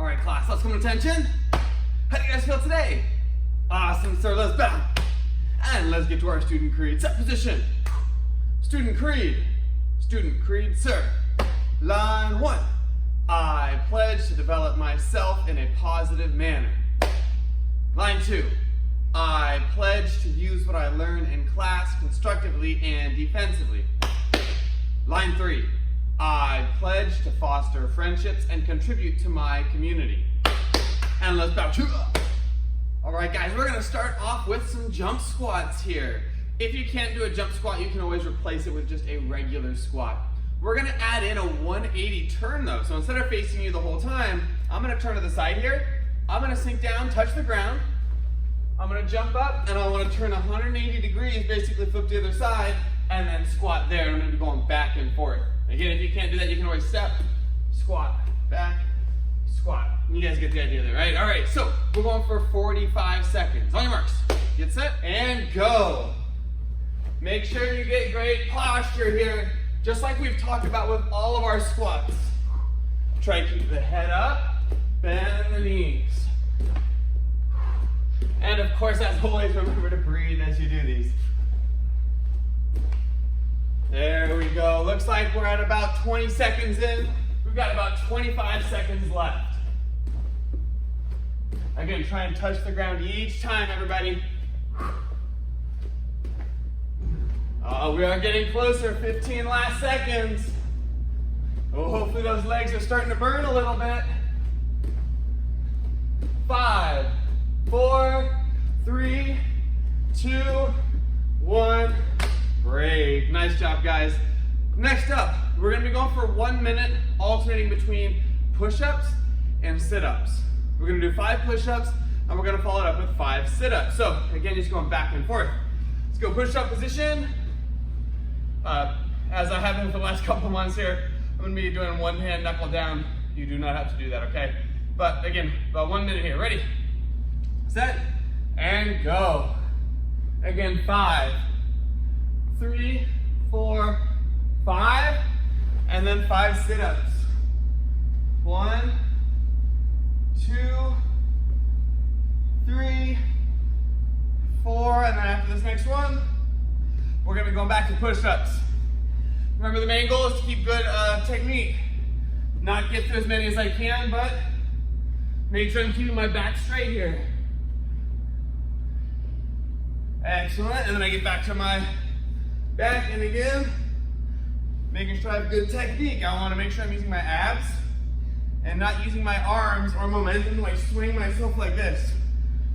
right, class, let's come to attention. How do you guys feel today? Awesome, sir, let's bow. And let's get to our student creed. Set position. Student creed. Student creed, sir. Line 1. I pledge to develop myself in a positive manner. Line 2. I pledge to use what I learn in class constructively and defensively. Line 3. I pledge to foster friendships and contribute to my community. And let's bow. All right, guys, we're gonna start off with some jump squats here. If you can't do a jump squat, you can always replace it with just a regular squat. We're gonna add in a 180 turn though. So instead of facing you the whole time, I'm gonna turn to the side here. I'm gonna sink down, touch the ground. I'm gonna jump up and I wanna turn 180 degrees, basically flip to the other side, and then squat there. And I'm gonna be going back and forth. Again, if you can't do that, you can always step, squat, back, squat. You guys get the idea there, right? All right, so we're going for 45 seconds. On your marks, get set, and go. Make sure you get great posture here, just like we've talked about with all of our squats. Try to keep the head up, bend the knees. And of course, as always, remember to breathe as you do these. There we go. Looks like we're at about 20 seconds in. We've got about 25 seconds left. Again, try and touch the ground each time, everybody. We are getting closer. 15 last seconds. Oh, hopefully those legs are starting to burn a little bit. 5, 4, 3, 2, 1. Break. Nice job, guys. Next up, we're going to be going for 1 minute, alternating between push-ups and sit-ups. We're going to do 5 push-ups, and we're going to follow it up with 5 sit-ups. So, again, just going back and forth. Let's go push-up position. As I have been for the last couple months here, I'm going to be doing one hand knuckle down. You do not have to do that, okay? But, again, about 1 minute here. Ready? Set, and go. Again, 5, 3, 4, 5, and then 5 sit-ups. 1, 2, 3, 4, and then after this next one, we're gonna be going back to push-ups. Remember, the main goal is to keep good technique. Not get through as many as I can, but make sure I'm keeping my back straight here. Excellent, and then I get back to my back, and again, making sure I have good technique. I wanna make sure I'm using my abs and not using my arms or momentum to like swing myself like this.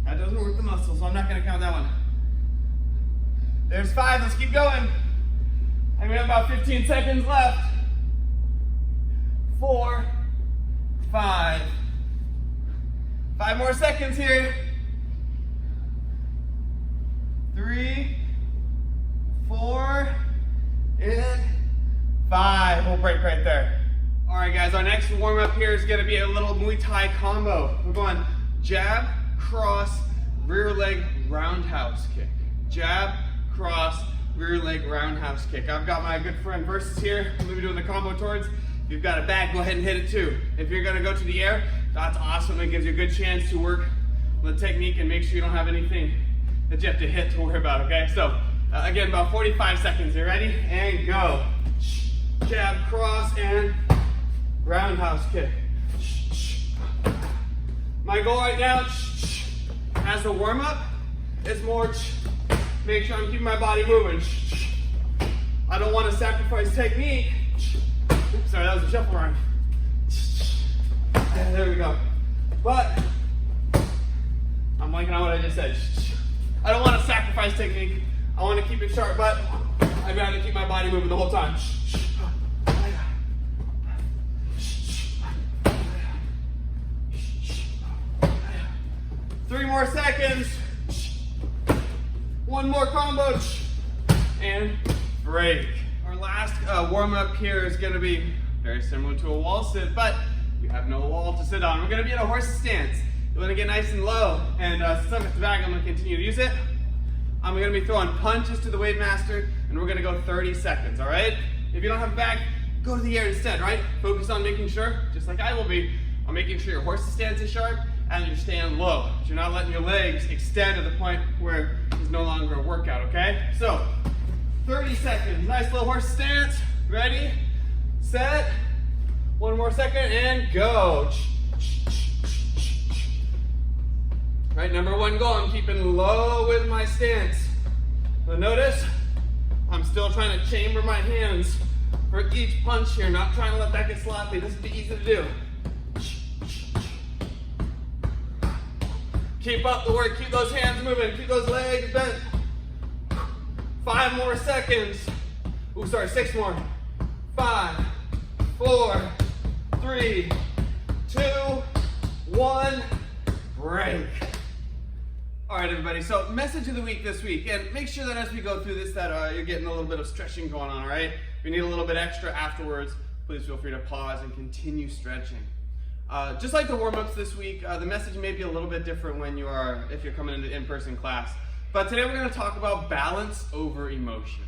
That doesn't work the muscles, so I'm not gonna count that one. There's 5, let's keep going. And we have about 15 seconds left. 4, 5. 5 more seconds here. 3, 4, and 5. We'll break right there. All right, guys, our next warm-up here is gonna be a little Muay Thai combo. We're going jab, cross, rear leg, roundhouse kick. Jab, cross, rear leg, roundhouse kick. I've got my good friend Versus here. I'm gonna be doing the combo towards. If you've got a bag, go ahead and hit it too. If you're gonna go to the air, that's awesome. It gives you a good chance to work the technique and make sure you don't have anything that you have to hit to worry about, okay? So, again, about 45 seconds here. Ready? And go. Jab, cross, and roundhouse kick. My goal right now, as a warm-up, is more make sure I'm keeping my body moving. I don't want to sacrifice technique. Oops, sorry, that was a shuffle rhyme. There we go. But I'm blanking on what I just said. I don't want to sacrifice technique. I want to keep it sharp, but I'd rather keep my body moving the whole time. 3 more seconds. 1 more combo, and break. Our last warm-up here is gonna be very similar to a wall sit, but you have no wall to sit on. We're gonna be in a horse stance. You wanna get nice and low, and since I'm at the back, I'm gonna continue to use it. I'm gonna be throwing punches to the Wave Master, and we're gonna go 30 seconds, all right? If you don't have a bag, go to the air instead, right? Focus on making sure, just like I will be, on making sure your horse's stance is sharp and you're staying low. You're not letting your legs extend to the point where it's no longer a workout, okay? So, 30 seconds. Nice little horse stance. Ready, set. One more second and go. All right, number one goal, I'm keeping low with my stance. So notice, I'm still trying to chamber my hands for each punch here, not trying to let that get sloppy. This is easy to do. Keep up the work, keep those hands moving, keep those legs bent. 5 more seconds. Ooh, sorry, 6 more. 5, 4, 3, 2, 1, break. All right, everybody, so message of the week this week, and make sure that as we go through this that you're getting a little bit of stretching going on, all right? If you need a little bit extra afterwards, please feel free to pause and continue stretching. Just like the warm-ups this week, the message may be a little bit different if you're coming into in-person class. But today we're going to talk about balance over emotion.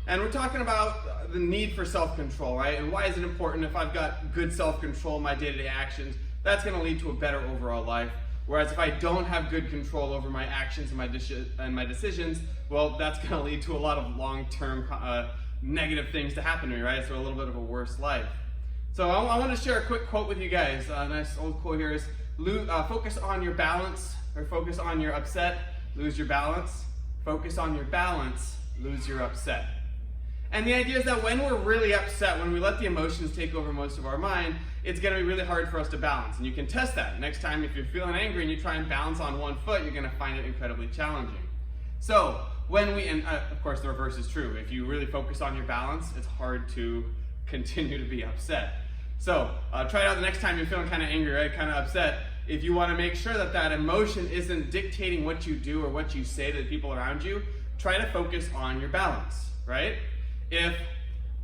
And we're talking about the need for self-control, right? And why is it important? If I've got good self-control in my day-to-day actions, that's going to lead to a better overall life. Whereas if I don't have good control over my actions and my decisions, well, that's going to lead to a lot of long-term negative things to happen to me, right? So a little bit of a worse life. So I want to share a quick quote with you guys. A nice old quote here is, focus on your balance, or focus on your upset, lose your balance. Focus on your balance, lose your upset. And the idea is that when we're really upset, when we let the emotions take over most of our mind, it's going to be really hard for us to balance. And you can test that. Next time if you're feeling angry and you try and balance on one foot, you're going to find it incredibly challenging. So and of course the reverse is true. If you really focus on your balance, it's hard to continue to be upset. So try it out the next time you're feeling kind of angry, right? Kind of upset. If you want to make sure that that emotion isn't dictating what you do or what you say to the people around you, try to focus on your balance, right? If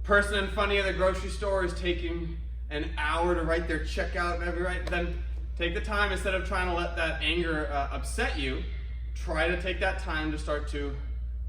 person in front of you at the grocery store is taking an hour to write their checkout, then take the time, instead of trying to let that anger upset you, try to take that time to start to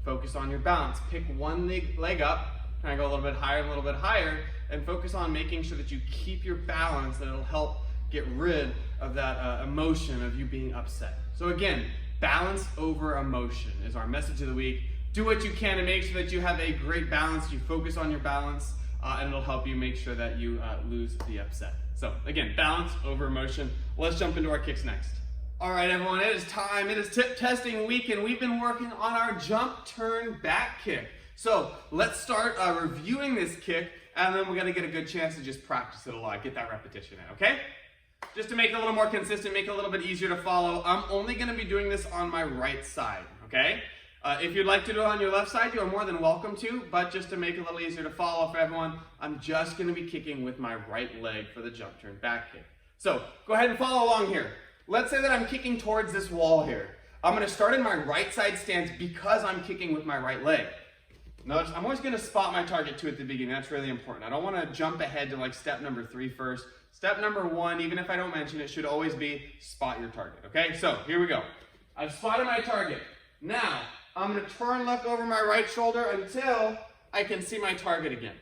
focus on your balance. Pick one leg up, try to go a little bit higher, and focus on making sure that you keep your balance, and it'll help get rid of that emotion of you being upset. So again, balance over emotion is our message of the week. Do what you can to make sure that you have a great balance, you focus on your balance, and it'll help you make sure that you lose the upset. So again, balance over emotion. Let's jump into our kicks next. All right, everyone, it is time. It is tip testing week, and we've been working on our jump, turn, back kick. So let's start reviewing this kick, and then we're gonna get a good chance to just practice it a lot, get that repetition in, okay? Just to make it a little more consistent, make it a little bit easier to follow, I'm only gonna be doing this on my right side, okay? If you'd like to do it on your left side, you are more than welcome to, but just to make it a little easier to follow for everyone, I'm just gonna be kicking with my right leg for the jump, turn, back kick. So go ahead and follow along here. Let's say that I'm kicking towards this wall here. I'm gonna start in my right side stance because I'm kicking with my right leg. Notice, I'm always gonna spot my target too at the beginning. That's really important. I don't wanna jump ahead to like step number 3 first. Step number 1, even if I don't mention it, should always be spot your target, okay? So here we go. I've spotted my target. Now, I'm gonna turn, look over my right shoulder until I can see my target again.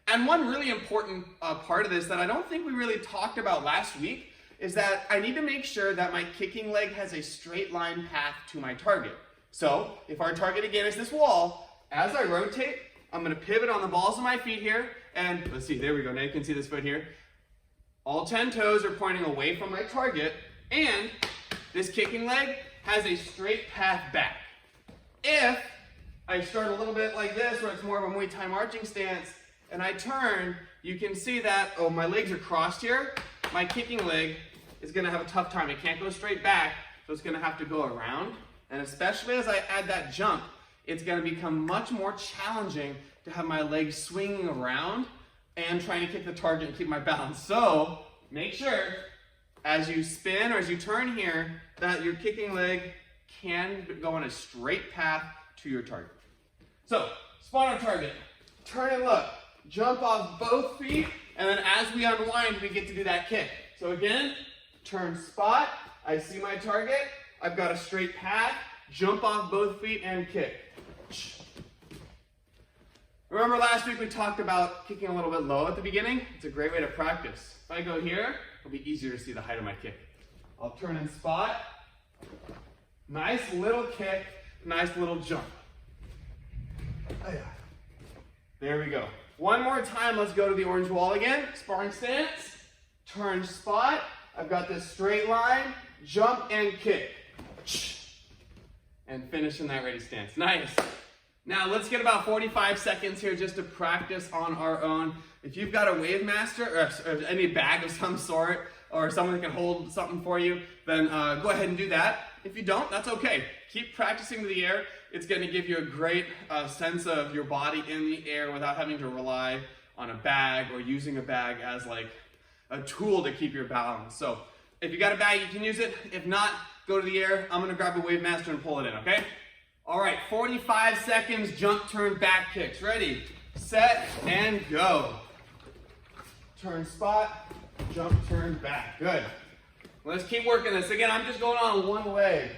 And one really important part of this that I don't think we really talked about last week is that I need to make sure that my kicking leg has a straight line path to my target. So if our target again is this wall, as I rotate, I'm gonna pivot on the balls of my feet here, and let's see, there we go, now you can see this foot here. All 10 toes are pointing away from my target, and this kicking leg has a straight path back. If I start a little bit like this, where it's more of a Muay Thai marching stance, and I turn, you can see that, oh, my legs are crossed here. My kicking leg is gonna have a tough time. It can't go straight back, so it's gonna have to go around. And especially as I add that jump, it's gonna become much more challenging to have my legs swinging around and trying to kick the target and keep my balance. So make sure as you spin or as you turn here that your kicking leg can go on a straight path to your target. So spot our target, turn and look, jump off both feet, and then as we unwind, we get to do that kick. So again, turn, spot, I see my target, I've got a straight path, jump off both feet and kick. Remember last week we talked about kicking a little bit low at the beginning? It's a great way to practice. If I go here, it'll be easier to see the height of my kick. I'll turn and spot. Nice little kick, nice little jump. There we go. One more time, let's go to the orange wall again. Sparring stance, turn, spot. I've got this straight line, jump and kick. And finish in that ready stance. Nice. Now let's get about 45 seconds here just to practice on our own. If you've got a Wave Master or any bag of some sort, or someone that can hold something for you, then go ahead and do that. If you don't, that's okay. Keep practicing to the air. It's going to give you a great sense of your body in the air without having to rely on a bag or using a bag as like a tool to keep your balance. So if you got a bag, you can use it. If not, go to the air. I'm going to grab a Wave Master and pull it in, okay? All right, 45 seconds, jump, turn, back kicks. Ready, set, and go. Turn, spot, jump, turn, back. Good. Let's keep working this. Again, I'm just going on one leg.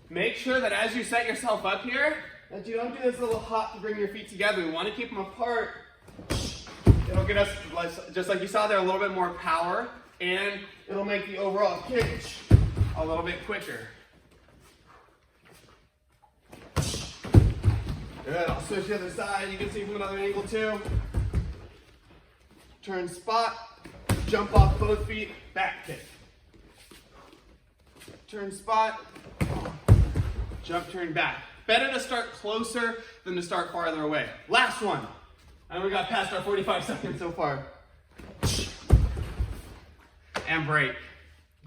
Make sure that as you set yourself up here, that you don't do this little hop to bring your feet together. We want to keep them apart. It'll get us, just like you saw there, a little bit more power, and it'll make the overall kick a little bit quicker. Good, I'll switch to the other side. You can see from another angle too. Turn, spot, jump off both feet, back kick. Turn, spot, jump, turn, back. Better to start closer than to start farther away. Last one. And we got past our 45 seconds so far. And break.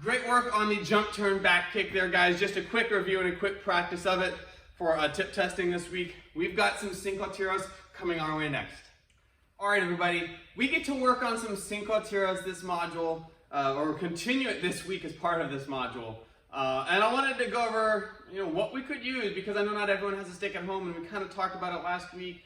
Great work on the jump, turn, back kick there, guys. Just a quick review and a quick practice of it for tip testing this week. We've got some Senkotiros coming our way next. All right, everybody. We get to work on some Senkotiros this module, or continue it this week as part of this module. And I wanted to go over, what we could use, because I know not everyone has a stick at home, and we kind of talked about it last week.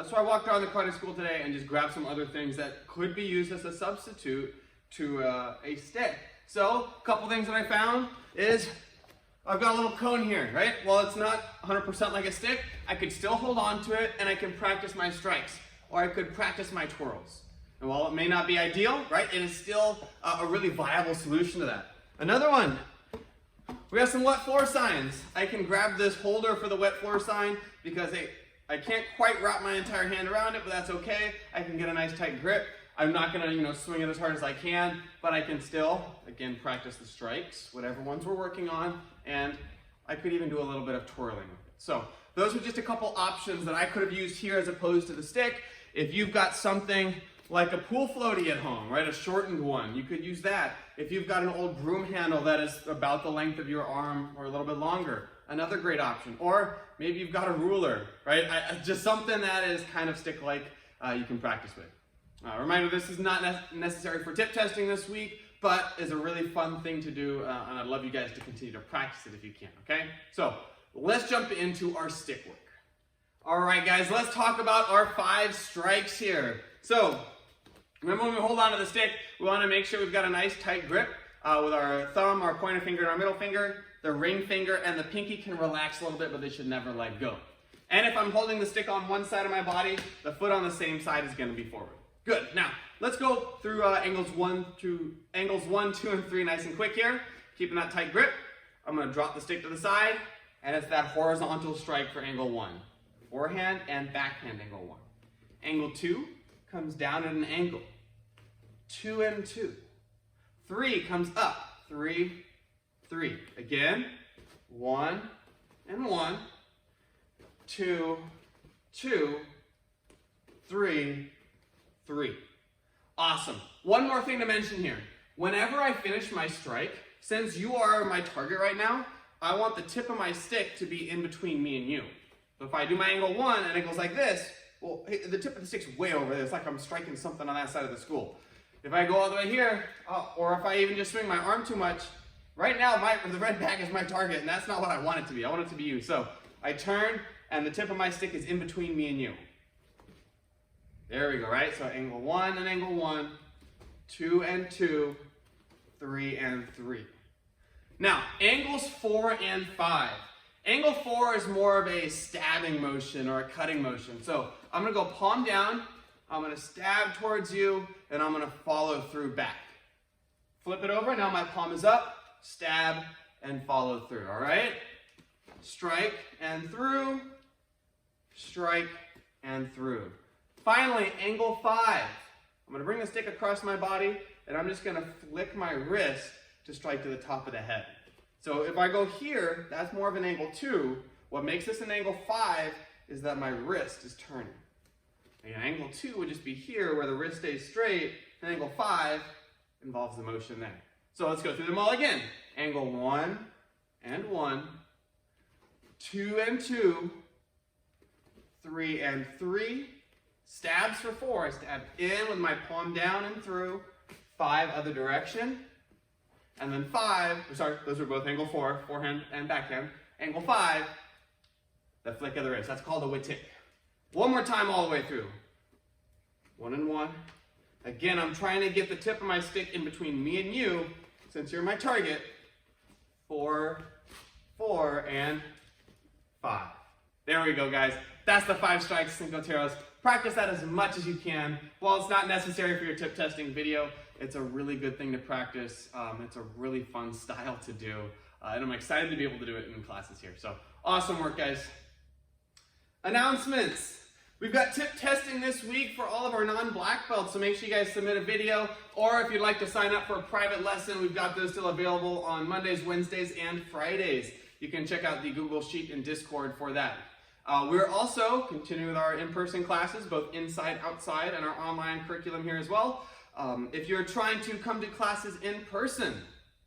So I walked around the karate school today and just grabbed some other things that could be used as a substitute to a stick. So a couple things that I found is I've got a little cone here, right? While it's not 100% like a stick, I could still hold on to it and I can practice my strikes, or I could practice my twirls. And while it may not be ideal, right, it is still a really viable solution to that. Another one, we have some wet floor signs. I can grab this holder for the wet floor sign because I can't quite wrap my entire hand around it, but that's okay. I can get a nice tight grip. I'm not gonna, swing it as hard as I can, but I can still, again, practice the strikes, whatever ones we're working on, and I could even do a little bit of twirling with it. So those are just a couple options that I could have used here as opposed to the stick. If you've got something like a pool floaty at home, right, a shortened one, you could use that. If you've got an old broom handle that is about the length of your arm or a little bit longer, another great option. Or maybe you've got a ruler, right? Just something that is kind of stick-like you can practice with. Reminder, this is not necessary for tip testing this week, but is a really fun thing to do, and I'd love you guys to continue to practice it if you can, okay? So let's jump into our stick work. All right, guys, let's talk about our 5 strikes here. So remember, when we hold on to the stick, we want to make sure we've got a nice tight grip with our thumb, our pointer finger, and our middle finger. The ring finger and the pinky can relax a little bit, but they should never let go. And if I'm holding the stick on one side of my body, the foot on the same side is going to be forward. Good. Now, let's go through angles 1, 2, and 3 nice and quick here. Keeping that tight grip. I'm going to drop the stick to the side, and it's that horizontal strike for angle 1. Forehand and backhand angle 1. Angle 2 comes down at an angle. 2 and 2. 3 comes up. 3, 3. Again, 1 and 1. 2, 2, 3, 3. Awesome. One more thing to mention here. Whenever I finish my strike, since you are my target right now, I want the tip of my stick to be in between me and you. So if I do my angle 1 and it goes like this, well, the tip of the stick's way over there. It's like I'm striking something on that side of the school. If I go all the way here, or if I even just swing my arm too much, right now the red bag is my target, and that's not what I want it to be. I want it to be you. So I turn, and the tip of my stick is in between me and you. There we go, right? So angle 1 and angle 1, 2 and 2, 3 and 3. Now, angles 4 and 5. Angle 4 is more of a stabbing motion or a cutting motion. So I'm going to go palm down, I'm going to stab towards you, and I'm going to follow through back. Flip it over, now my palm is up, stab, and follow through, all right? Strike and through, strike and through. Finally, angle 5. I'm going to bring the stick across my body, and I'm just going to flick my wrist to strike to the top of the head. So if I go here, that's more of an angle 2. What makes this an angle 5 is that my wrist is turning. And angle 2 would just be here where the wrist stays straight, and angle 5 involves the motion there. So let's go through them all again. Angle 1 and 1, 2 and 2, 3 and 3, stabs for 4. I stab in with my palm down and through, 5 other direction, and then 5, sorry, those are both angle 4, forehand and backhand. Angle 5, the flick of the wrist. That's called a witik. One more time all the way through. 1 and 1. Again, I'm trying to get the tip of my stick in between me and you, since you're my target. 4, 4, and 5. There we go, guys. That's the 5 strikes, Senkotiros. Practice that as much as you can. While it's not necessary for your tip testing video, it's a really good thing to practice. It's a really fun style to do. And I'm excited to be able to do it in classes here. So awesome work, guys. Announcements. We've got tip testing this week for all of our non-black belts, so make sure you guys submit a video, or if you'd like to sign up for a private lesson, we've got those still available on Mondays, Wednesdays, and Fridays. You can check out the Google Sheet and Discord for that. We're also continuing with our in-person classes, both inside, outside, and our online curriculum here as well. If you're trying to come to classes in person,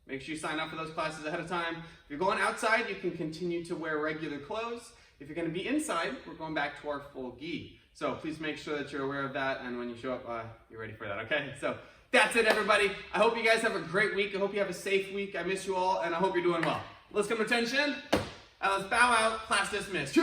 make sure you sign up for those classes ahead of time. If you're going outside, you can continue to wear regular clothes. If you're going to be inside, we're going back to our full gi. So please make sure that you're aware of that, and when you show up, you're ready for that, okay? So that's it, everybody. I hope you guys have a great week. I hope you have a safe week. I miss you all, and I hope you're doing well. Let's come to attention, and let's bow out. Class dismissed.